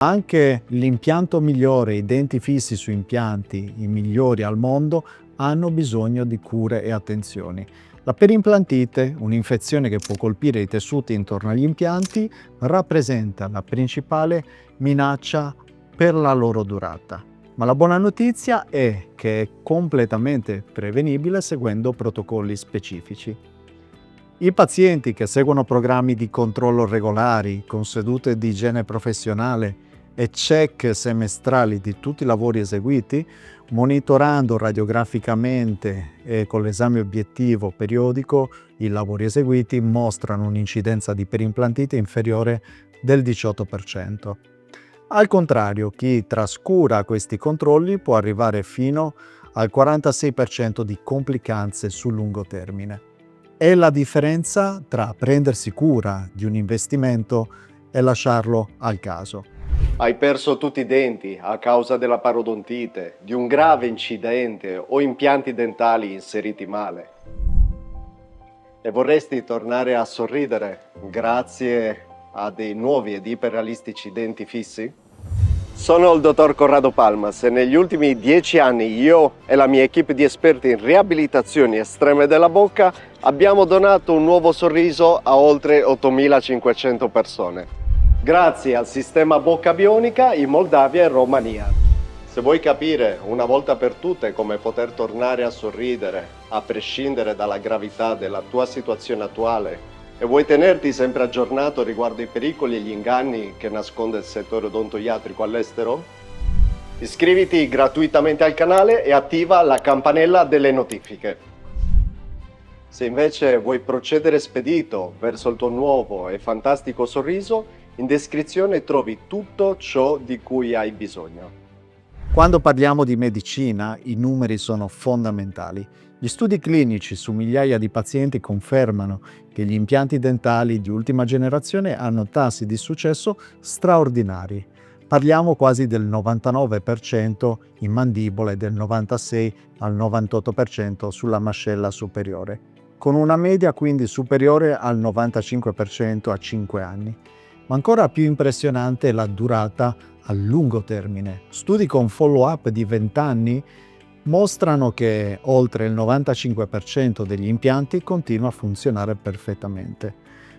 Anche l'impianto migliore, i denti fissi su impianti, i migliori al mondo, hanno bisogno di cure e attenzioni. La perimplantite, un'infezione che può colpire i tessuti intorno agli impianti, rappresenta la principale minaccia per la loro durata. Ma la buona notizia è che è completamente prevenibile seguendo protocolli specifici. I pazienti che seguono programmi di controllo regolari, con sedute di igiene professionale e check semestrali di tutti i lavori eseguiti, monitorando radiograficamente e con l'esame obiettivo periodico i lavori eseguiti, mostrano un'incidenza di perimplantite inferiore del 18%. Al contrario, chi trascura questi controlli può arrivare fino al 46% di complicanze sul lungo termine. È la differenza tra prendersi cura di un investimento e lasciarlo al caso. Hai perso tutti i denti a causa della parodontite, di un grave incidente o impianti dentali inseriti male. E vorresti tornare a sorridere grazie a dei nuovi ed iperrealistici denti fissi? Sono il dottor Corrado Palmas e negli ultimi 10 anni io e la mia equipe di esperti in riabilitazioni estreme della bocca abbiamo donato un nuovo sorriso a oltre 8.500 persone. Grazie al sistema Bocca Bionica in Moldavia e Romania. Se vuoi capire una volta per tutte come poter tornare a sorridere, a prescindere dalla gravità della tua situazione attuale, e vuoi tenerti sempre aggiornato riguardo i pericoli e gli inganni che nasconde il settore odontoiatrico all'estero? Iscriviti gratuitamente al canale e attiva la campanella delle notifiche. Se invece vuoi procedere spedito verso il tuo nuovo e fantastico sorriso, in descrizione trovi tutto ciò di cui hai bisogno. Quando parliamo di medicina, i numeri sono fondamentali. Gli studi clinici su migliaia di pazienti confermano che gli impianti dentali di ultima generazione hanno tassi di successo straordinari. Parliamo quasi del 99% in mandibola e del 96 al 98% sulla mascella superiore, con una media quindi superiore al 95% a 5 anni. Ma ancora più impressionante è la durata a lungo termine. Studi con follow-up di 20 anni mostrano che oltre il 95% degli impianti continua a funzionare perfettamente.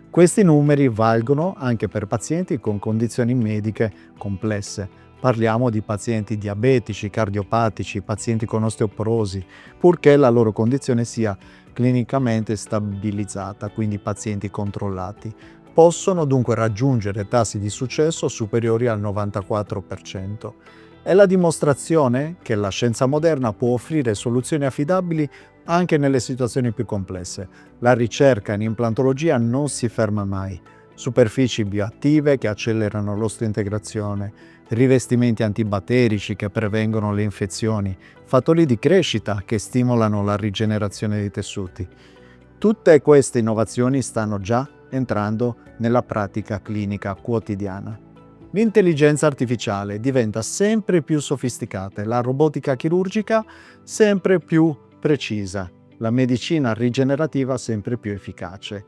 Questi numeri valgono anche per pazienti con condizioni mediche complesse. Parliamo di pazienti diabetici, cardiopatici, pazienti con osteoporosi, purché la loro condizione sia clinicamente stabilizzata, quindi pazienti controllati. Possono dunque raggiungere tassi di successo superiori al 94%. È la dimostrazione che la scienza moderna può offrire soluzioni affidabili anche nelle situazioni più complesse. La ricerca in implantologia non si ferma mai. Superfici bioattive che accelerano l'osteointegrazione, rivestimenti antibatterici che prevengono le infezioni, fattori di crescita che stimolano la rigenerazione dei tessuti. Tutte queste innovazioni stanno già entrando nella pratica clinica quotidiana. L'intelligenza artificiale diventa sempre più sofisticata e la robotica chirurgica sempre più precisa, la medicina rigenerativa sempre più efficace.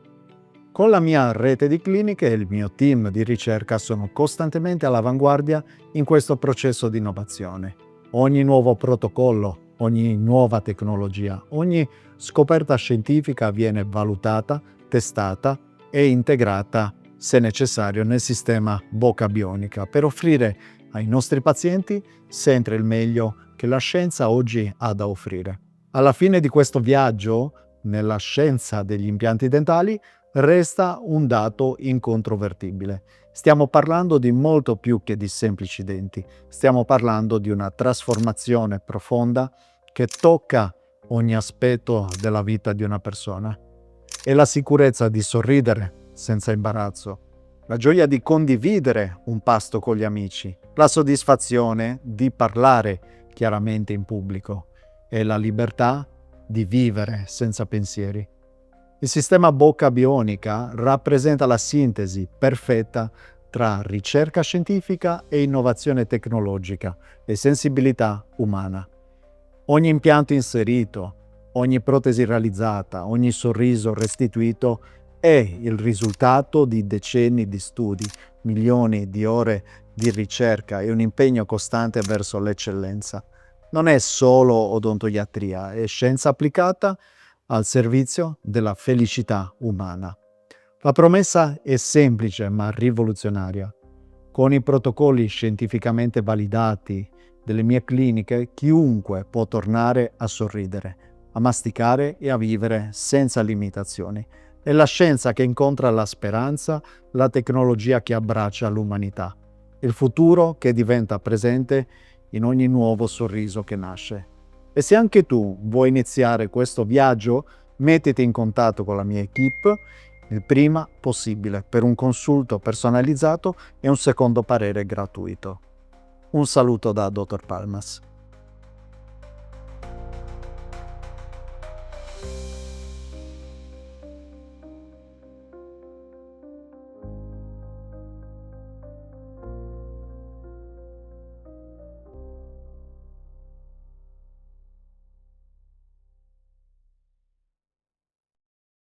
Con la mia rete di cliniche e il mio team di ricerca sono costantemente all'avanguardia in questo processo di innovazione. Ogni nuovo protocollo, ogni nuova tecnologia, ogni scoperta scientifica viene valutata, testata e integrata, se necessario, nel sistema Bocca Bionica per offrire ai nostri pazienti sempre il meglio che la scienza oggi ha da offrire. Alla fine di questo viaggio nella scienza degli impianti dentali resta un dato incontrovertibile. Stiamo parlando di molto più che di semplici denti. Stiamo parlando di una trasformazione profonda che tocca ogni aspetto della vita di una persona. È la sicurezza di sorridere senza imbarazzo, la gioia di condividere un pasto con gli amici, la soddisfazione di parlare chiaramente in pubblico e la libertà di vivere senza pensieri. Il sistema Bocca Bionica rappresenta la sintesi perfetta tra ricerca scientifica e innovazione tecnologica e sensibilità umana. Ogni impianto inserito, ogni protesi realizzata, ogni sorriso restituito è il risultato di decenni di studi, milioni di ore di ricerca e un impegno costante verso l'eccellenza. Non è solo odontoiatria, è scienza applicata al servizio della felicità umana. La promessa è semplice ma rivoluzionaria. Con i protocolli scientificamente validati delle mie cliniche, chiunque può tornare a sorridere, a masticare e a vivere senza limitazioni. È la scienza che incontra la speranza, la tecnologia che abbraccia l'umanità, il futuro che diventa presente in ogni nuovo sorriso che nasce. E se anche tu vuoi iniziare questo viaggio, mettiti in contatto con la mia equipe il prima possibile per un consulto personalizzato e un secondo parere gratuito. Un saluto da Dr. Palmas.